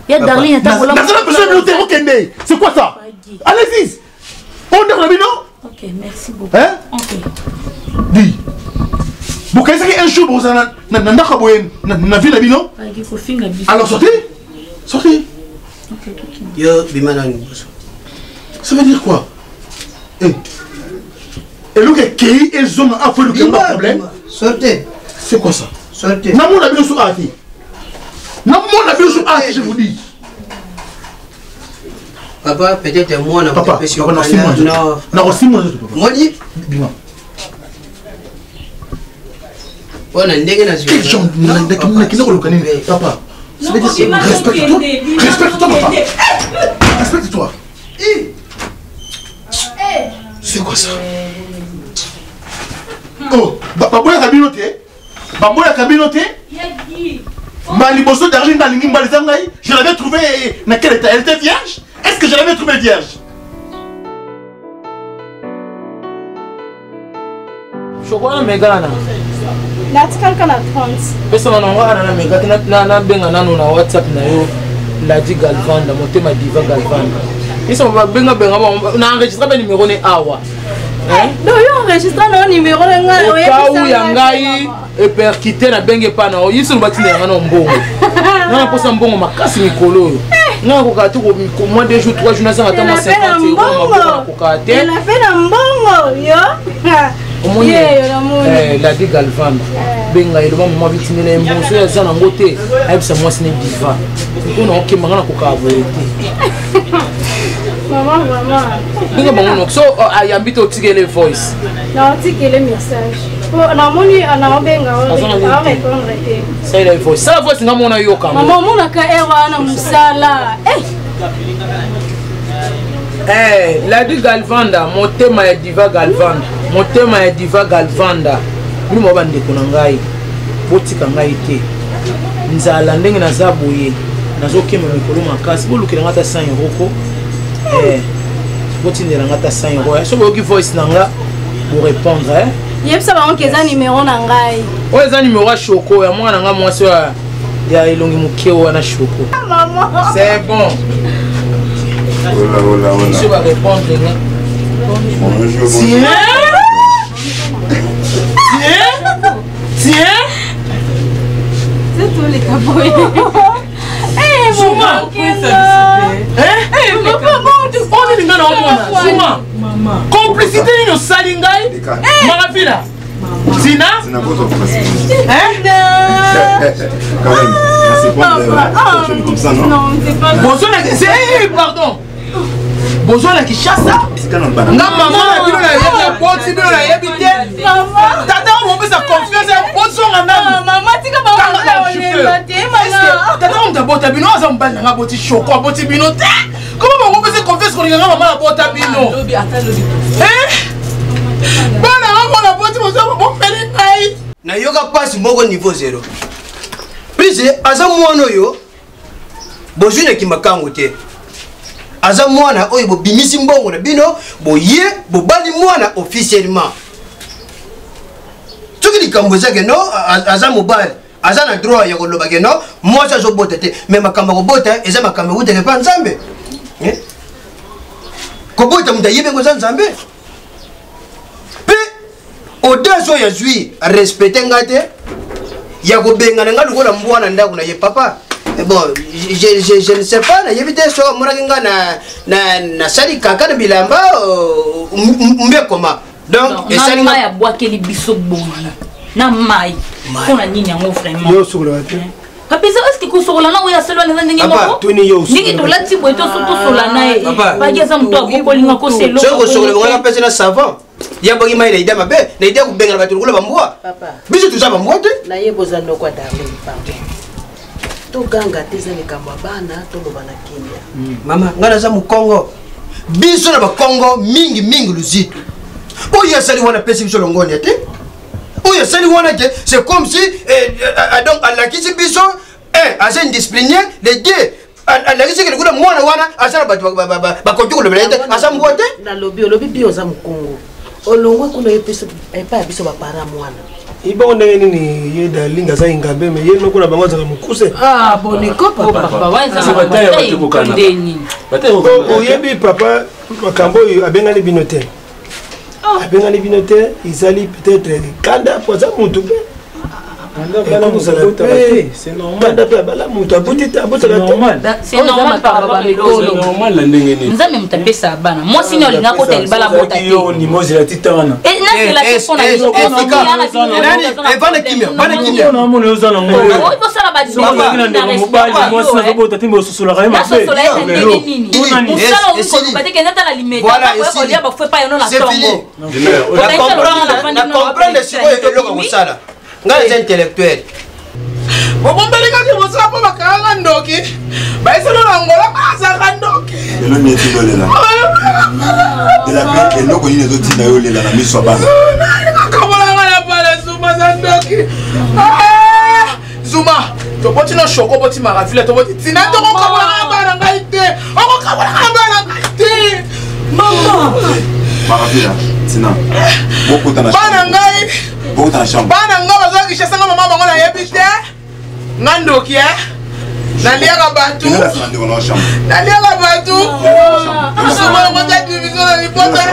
Ya Darlene ta bola. Na zalo besoin de noter bokende. C'est quoi ça? Allez-y. On est le bilan. Ok, merci beaucoup. Hein? Ok. Dis. Bokende c'est un jour vous na ndaka boyen na ville bilan. Alors sortez. Sortez. Yo, bimanani. Ça veut dire quoi? Et le qui est zone à faire le problème. Sortez. C'est quoi ça? Sortez. N'a mon avis sur Ati. N'a mon avis sur Ati, je vous dis. Papa, peut-être moi, on a papa, non, aussi moi. Moi, dis. On a une dégaine. Papa, respecte-toi. Respecte-toi, papa. Respecte-toi. C'est quoi ça? Oh, Baboya Kabinoté. Baboya Kabinoté. Maliboso d'Arline dans l'ingim Balizangaï. Je l'avais trouvé. Mais quelle était? Elle était vierge? Est-ce que je l'avais trouvée vierge? Chokola Megana. Natikal kana 30. Pesa manongana na Megana na benga nanu na WhatsApp na yo. Ladi Galvanda, motema diva Galvanda. Ils sont benga na enregistré le numéro ne awa. Non, yo enregistré le numéro nga oya. Ka yangai e perkité na benge pa na yo. Ils sont bati na ngana mbongo. Na posa mbongo makasi mikolo. Na ko ka tu ko moins 2 jours 3 jours na sanga tama 50 euros ko ka te. Elle a fait un mbongo yo. Ladi Galvanda benga iloba mama vitine na mboso ya zana ngote ayebisa mwasi ne diva kuna okemanga na kokavote maman benga bango so ayambi to tikele voice na tikele message na moni na benga on répondre te ça la voice ça voice ngamona yo kama maman mona ka erwa na musala Ladi Galvanda motema ya diva Galvanda motema ya diva Galvanda mimi mo bande kuna ngai botika ngai te nzala ndenge naza boye nazokema mikolo makasi bolukela ngata 100 euros ko botindela ngata 100 euros so boki voice nanga pour répondre yebisa bango keza numéro na ngai oyo eza numéro ya Shoko ya mwana nga mwasi ya elongi mokeo wana Shoko c'est bon. Monsieur va répondre. Tiens. C'est tous les caboyes. Complicité nous salingai. Marafina. Zina. Quand même, c'est pas comme ça, non? Non, c'est pas ça. Pardon. Bonjour la Kishasa. Nga maman na bino na yeba poti bino na yebite. Maman. Tata on peut sa confiance poti so ngana. Maman tika ba ngana olemba te maman. Tata on ta bota bino aza mbali nga boti Shoko boti bino te. Comment on peut se confiance ko ngana maman na bota bino? Lobi ata lobi. Bana ngana na boti mo so mo peli ngai. Na yoga passe moko niveau 0. Plus aza mwana yo. Bozune ki makango te. Aza mwana oyo bo bimisi mbongo na bino boye bobali mwana officiellement. Tuki likambo zake no aza mobali aza na droit ya koloba ke no mwasa zo bota te mais makamba ko bota eza makamba utele pa nzambe. Ko bota mudayebe ko nzambe. Pe odaso ya zui respecter ngate ya ko benga nga lukola mbwana ndako na ye papa. Bon, je ne sais pas, il y a des choses na sali kaka na bilamba mbe koma. Donc, et ça na ya bois ke libiso boyi. Na mai. Kona nini yango vraiment. Yo sukula wapi? Kapisa est-ce que kusola na oya selo na ndenge moko? Tuni yo. Ndenge to lati boy to soto sola na e. Ba geza mtu akokolinga ko selo. Soko sola ngala pesa na savant. Ya bogi mai na ida mabe, na ida ku benga batulu kula bambwa. Papa. Biso tu zaba mbwa te? Na yebo za ndoko dame pardon. Toganga teza likambo bana toloba na Kenya. Mama, ngana za mu Congo. Biso na ba Congo mingi luzitu. Oya sali wana pesa biso longoni ate? Oya sali wana ke c'est comme si donc Allah kisi biso asa indiscipliné les deux. Allah kisi ke kula mwana wana asa ba kontuko le belete asa mbote? Na lobi bio za mu Congo. Olongwe kuna yepiso epa biso ba para mwana. Ibo ndenge nini ye da linga za ingabe me ye nokona bango za mukuse. Ah boniko papa. Papa waza ba bataille ndeni. Oyebi papa makambo abengani binote. Abengani binote izali peut-être kanda poza mutu be. C'est normal. C'est normal par rapport à l'école. C'est normal la ndenge ni. Nzambe mutapesa bana. Moi sino linga ko tel bala bota te. Yo ni mozi la titana. Et na c'est la question na yo. Nani? Bana kimia. Non mo le uzana ngo. Oh, il faut ça bobombelekaki mosala mpo bakalanga ndoki baeselo na ngola bazaka ndoki elo neti lolela eloko nini ezotinda yo lela na miso ya bana kabolanga na pale zuma za ndoki zuma toboti na shoko boti maravile toboti tina tokokabolanga bana ngai te okokabolanga bana ngai te mama maravila tina bokota na bana ngai bokota na chambre bana ngai bazokisha sanga mama bango nayebi te ngandoki naliaka batu naliaka batu suma kota division na lipota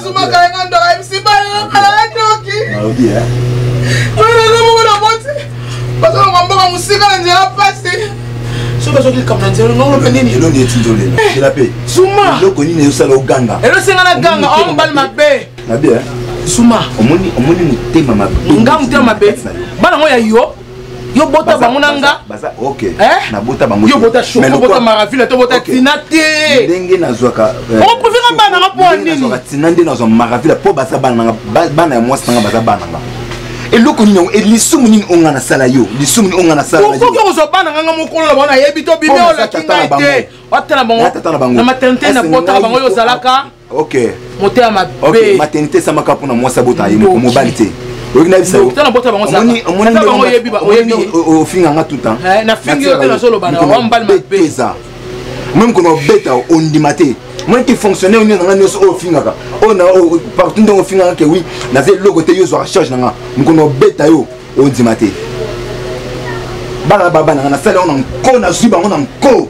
suma kalenga ndoka msiba kalanga ndoki mwana boti bazolonga mboka musika na nzela pasi soki azokilikamu na nzela nongolope nini elo neti nzolela ela pe suma eloko nini ezosala oganga elosenga na ganga ombali mabe na bien suma omoni motema mabe nga motema mabe bana ngo ya yo bota bango na nga baza ok nabota bango yo bota shoko bota maravile to bota tina te ndenge nazwaka oprofika bana nga po nini nazwaka tina nde nazwa maravile po baza bana ya mwasi nanga baza bana nga eloko nini lisumu nini onga nasala yo lisumu nini onga nasala yo okoki kozwa bana nganga mokolo na bango nayebi to bime olaki ngai te watala bango na maternité na botaka bango yo ozalaka ok motema mabe maternité esamaka mpona mwasi abota ye mobali te oyebi nayebisa yo ofinganga tout temps eza même kono obeta ondima te moi qui fonctionnaire oni nanga nyonso oyo ofingaka oyo partout ndenge ofingaka ke oui naza eloko te yo ozwaka charge nanga mokono obeta yo ondima te bana baba nanga nasali yango na nko nazwi bango na nko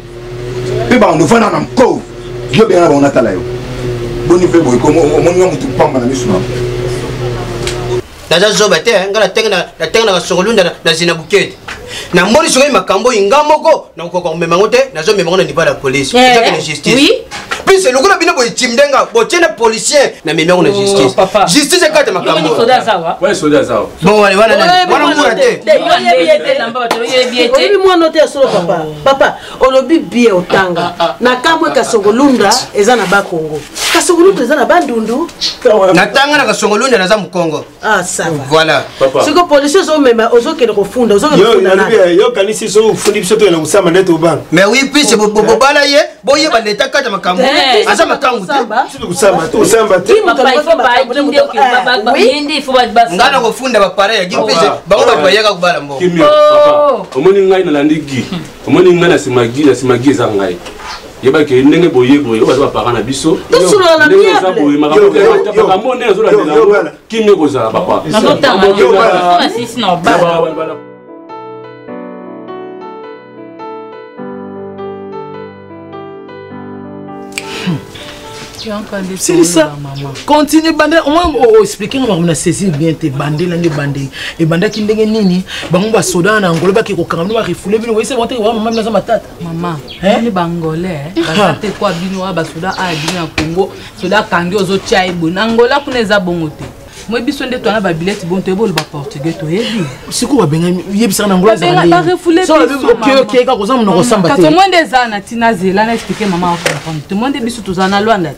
mpe bando vanda na nko yo bengana bango natala yo boni mpe boye omoni yo motu pamba na miso nanga naza zoba te nga natenga na kasongolunda na zina bukete na moni soki makambo inga moko na kokoka komema ngo te nazomema ngo na niveau ya police ezaka na justice puis lokola bino boye timdenga botiena policier na mema ngo na justice justice ekata makambo bon wana mura te oyebi mwana te solo papa olobi bie otanga na kamwe kasongolunda eza na bakongo kasongolunda eza na bandundu natanga na kasongolunda naza mukongo voilà siko policier ozomema ozokende kofunda yo kanisi so ufundi biso to na kusama ndeto bana mais oui puis c'est bobala ye boye ba leta kata makambo aza makangu te kusamba te ngana kofunda ba pare ya gipese bango ba bayaka kubala mbo omoni ngai na landigi omoni ngai na simagi za ngai yeba ke ndenge boye obaza bapara na biso ndenge eza boye makambo ndenge azolandela kimie kozala papa c'est ça continue bande au moins expliquer on a saisi bien tes bandé là les bandé et banda ki ndenge nini bango ba soda na ngolo ba ki ko kanga ba refule bino wese monte wa mama na matata mama ni bangolais ba te kwa bino ba soda a bino Congo soda kangi ozo tia ibo na ngola kuneza bongote moi biso nde to na ba billet bon te bol ba portugais to yebi siku wa benga yebisa na ngola za ba refule so ok ka ko zamu no samba te to monde za na tina zela na expliquer mama ko comprendre to monde biso to za na Luanda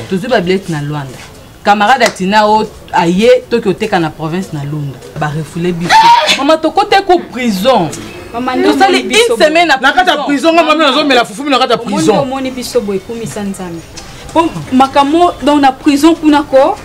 to zu ba billet na Luanda camarade tina o aye to ki oteka na province na Lunda ba refule biso mama to côté ko prison maman to sali une semaine na kata prison ngam na zo mela fufu na kata prison mo moni biso boy kumi sanzami bon makamo dans la prison kuna ko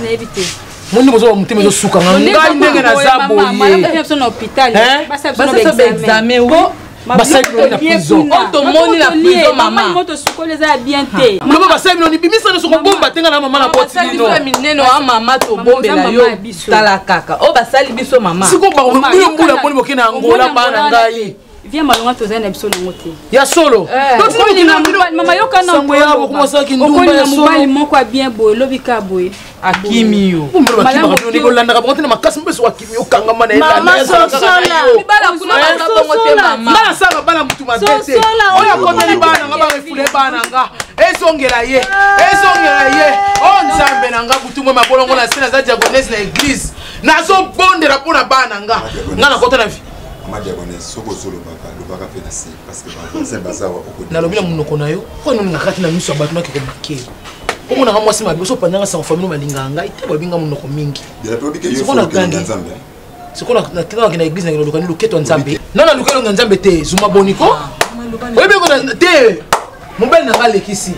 na éviter Moni bozo mutime zo suka nganga ndenge na zabo ye basa na hôpital basa na examen oui basa na prison to moni na prison mama moto suko les a bien te mama basa ni bimisa na soko bomba tenga na mama na poti no mineno a mama to bombela yo tala kaka o basali biso mama siko ba mbula moni bokena ngola bana ngai viens malonga to zana biso na ngote ya solo donc mama yoka na sango ya ko mosa ki ndumba ya solo moko bien boye lobika boye Akimi yo. Olandaka bango te na makasi mpe so akimi okangama na ye. Mama sosola. Libala kuna baza bongo te mama. Bana sala bana mutu mabe te. Oya koteli bana nga ba refule bana nga. Ezongela ye. Oh nzambe na nga butu mwe mabolongo na sina za diagonese na église. Nazo bondela pona bana nga. Nga na kota na vie. nalobi na monoko na yo po nini kati na miso ya bato nakeke make omona nga mwasi mabe so pandanga sango famille balingaka ngai te babinga monoko mingi sikoyo natekaka na église nakena na loketo ya nzambe nana luka elonga nzambe te zuma boniko oyebeko te mobali nanga alekisi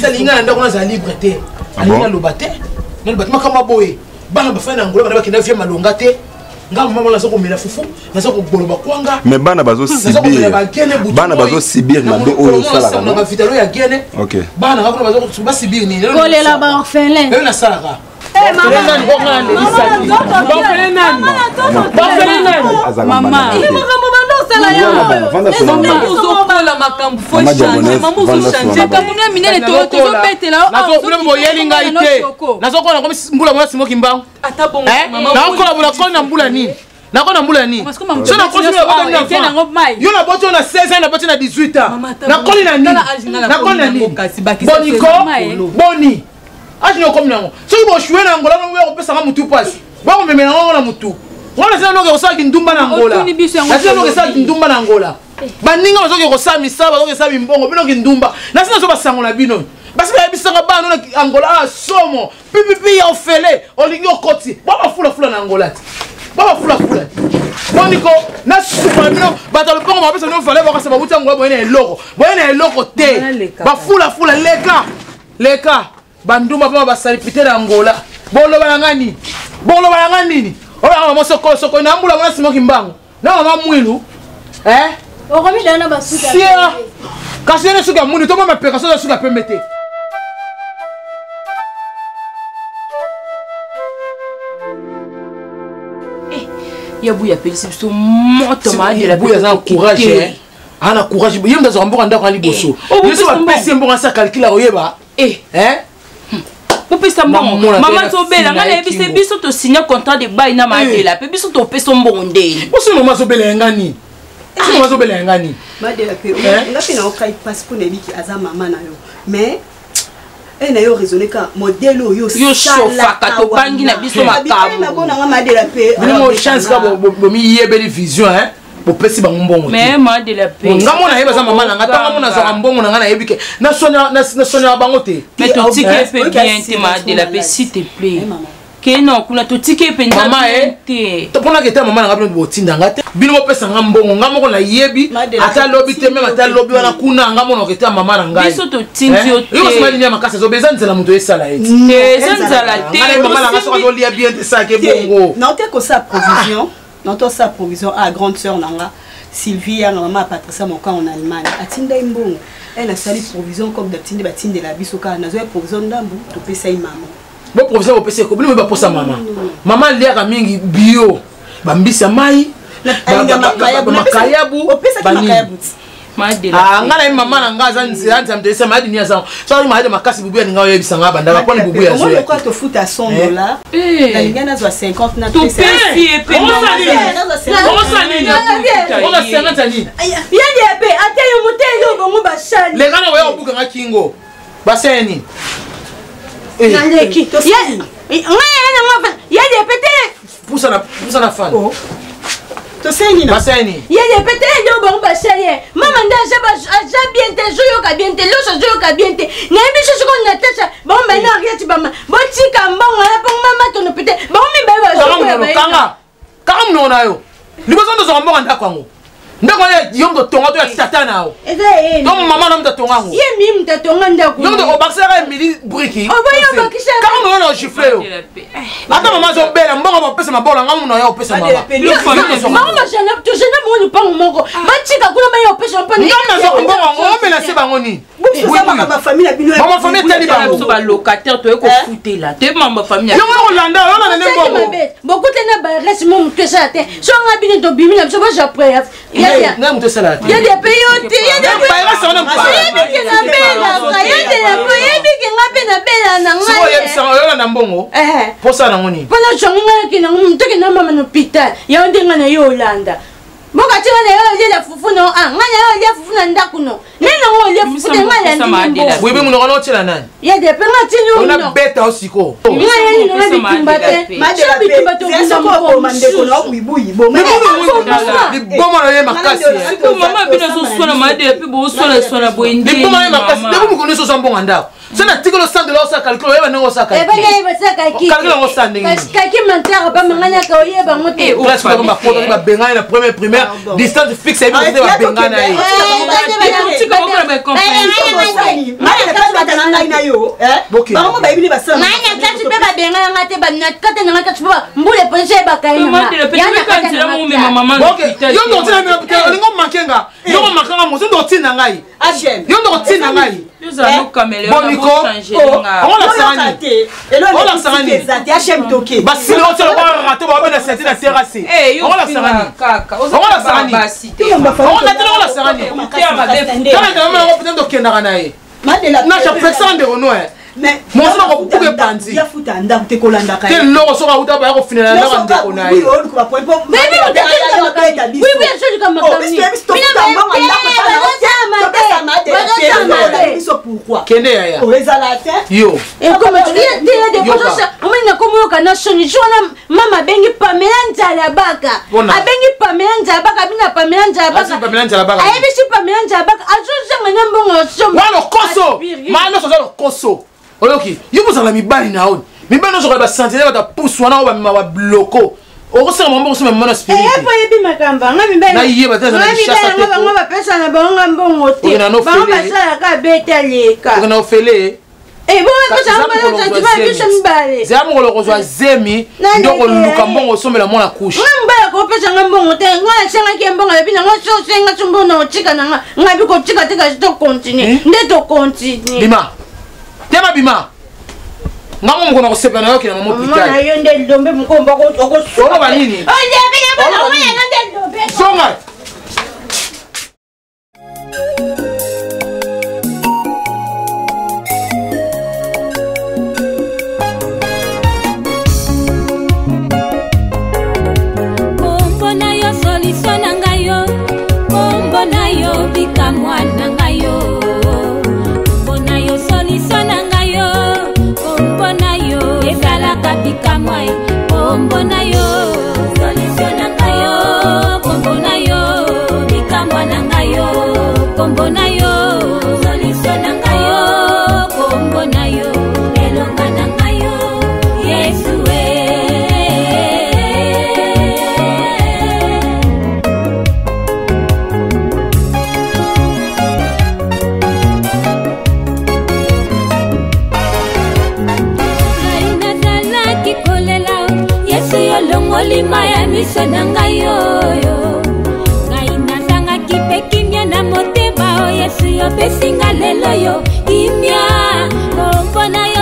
alingi na ndako nazala libre te alingi aloba te naloba te makama boye bana bafai na ngola bana bakenda vie malonga te nga mama nazo komela fufu nazo koboloba kwanga mais bana bazo sibir mabe oyo sala na vitalo ya gene OK bana ngakona bazo basibir ni kolela ba orphelin na salaka ozokola makambo foyeli ngai te nazokola mbula mwana simoki mbango nakola bulakoli na mbula nini nakona mbula nini yo na boti na 16 ans na boti na 18 ans nakoli na nini boniko boni ajino comme nango soki boshwe na ngola ngo kopesa nga mutu pasi bako memela ngo na mutu ngona sina noke kosala kindumba na ngola sina noke sala kindumba na ngola baninga bazoke kosala misala bazoke sala bimbongo bino kindumba na sina so basango na bino basi bayebisanga bana na angola somo pipipi ya ofele olingi okoti babafulafula na angola te babafulafula boniko na supa bino bato lopongo bapesa no vale bakasa babuti angola boyena eloko te bafulafula leka banduma pa basalipite na Angola boloba na ngani ola mama soko na mbula mwana simoki mbango na mama mwilu okomi dana basuka sia kasi ene suka muni to mama peka so suka pembete yabu ya pelisi biso moto ma de la buya za courage ana courage yemba za mboka ndako ali boso yeso ba pesi mboka sa calcula oyeba opesa mbongo mama tobela nga nayebisa biso tosigne contrat de bail na madela mpe biso topesa mbongo ndeni oso mama zobela yangani madela pe nga mpe na okai mpasi mpo nayebiki aza mama na yo mais na yo raisonne ka modèle oyo shofaka tobangi na biso makambo bino chance ka bomiyebeli vision bopesi bango mbongo mais madela pe nga mona yeba za mama na nga tanga mona za mbongo na nga na yebike na sonya bango te mais totike pe bien te madela pe s'il te plaît keno kuna totike pe mama te topona ke ta mama na nga bino botinda nga te bino bopesa nga mbongo nga moko na yebi ata lobi te même ata lobi wana kuna nga mona ke ta mama na ngai biso totindi yo te yo sima ni makasa zo beza nzela muto esala eti nzela te mama na nga so ko lia bien te sa ke bongo na te ko sa provision non to sa provision à grande sœur nanga Sylvie ya maman Patricia moka en Allemagne atinda imbongo elle a sali provision comme d'atinde batinde la biso ka na zo provision ndambu to pesa maman bo provision bo pesa ko bino ba posa mama liaka mingi bio bambisa mai makayabu madela ngana mama na ngaza nzanza mtesa madi ni aza so ma hade makasi bubu ya ngayo yebisa ngaba ndaka kwa bubu ya zo pourquoi te fout à $100 na lingana zo 50 na pesa on a 50 ni yandi ebe ateyo mutelo bongo bashali le kana wewe obuka ngakingo baseni nandeki to yandi epete pusa na fan toseni na baseni yeye pete yo bon bashaye mama ndaje aja bien te joyo ka bien te loso joyo ka bien te na biso siko na tesa bon mais na rien tu bama bon tika mbongo na pon mama to no pete bon mi ba ba kanga mnona yo libozo ndo zo mbongo ndakwango ndako ya yongo tonga to ya tata nao donc mama na mtatonga ngo ye mi mtatonga ndako yongo obakisaka emili briki oboyo bakisha kanga mona shifle yo ata mama zo bela mbongo ba pesa mabola ngamu na yo pesa mama mama jana to jana mo ni pango moko batika kuna ba yo pesa pa ni ngana zo mbongo ngo mena se bango ni mama famille bino mama famille tali bango so ba locataire to eko futela te mama famille yo ngo landa yo na nene mbongo beaucoup tena ba reste mo mtesa te so nga bini to bimi na so ba japre ngai moto esala te yede pe yo te yede pe na bela yede nga pe na bela na ngai siko yebisanga oyolanda mbongo mposa nango nini mpona jongo ngai akina motoki na mama na hôpital yango nde ngai na yo olanda mboka tika na yo olia fufu no ngai na yo olia fufu na ndako no ngai nango olia fufu te ngai landi boyebi monoko na otila nani yede pe nga tini ona beta osiko ngai yeni nanga bitumba te bitumba te liboma na ye makasi mama bino azoswana madela mpe bosolaswana boye liboma na ye makasi ndeko mokoni sosa mbongo ndako so na tikolo sande la osala calcul oyeba ndenge osala calcul yango osala ndenge kaki mantara pa manganyaka oyeba ngo te classe bako bakota babengani na première primaire distance fixe yebi kote babengani na ye yo ndotinaalingo makenga yoko makanga moso ndotina ngai yo ndokotina ngai basiliotelakorato babena senti na terase okendaka na ye nachapexa nderono mosi nakobuka epanzi te loko soki auta baya kofinela ndaka ndeko na ye kende yaya yo nakomoyoka na soni jona mama abengi pamela nzala baka abengi pamela nzala baka abinga pamela nzala baka ayebisi pamela nzala baka azozanga na mbongo wana koso maanoso aza lokoso oyoki yo bozala mibali na oni mibali nyonso koya basantine bata pusu wana oyo bamema babloko okosala mambo kosoma mimana spiriteyebi makambo nayeba bango bapesana bango mbongo te bango basalaka beta leka okena ofele zela mokolo kozwa zemi ndoko luka mbongo osomela mwana kushe mbala kopesanga mbongo te ngai asengaki mbongo epi nango sosenga so mbona otika nanga ngai bi kotika te kasi tokontinue nde tokontinue bima tema bima ngango mokona kosepela na yo okena mama hôpital yo nde lombe mokomba oloba nini zonga Besinga lelo yo imya, kombo na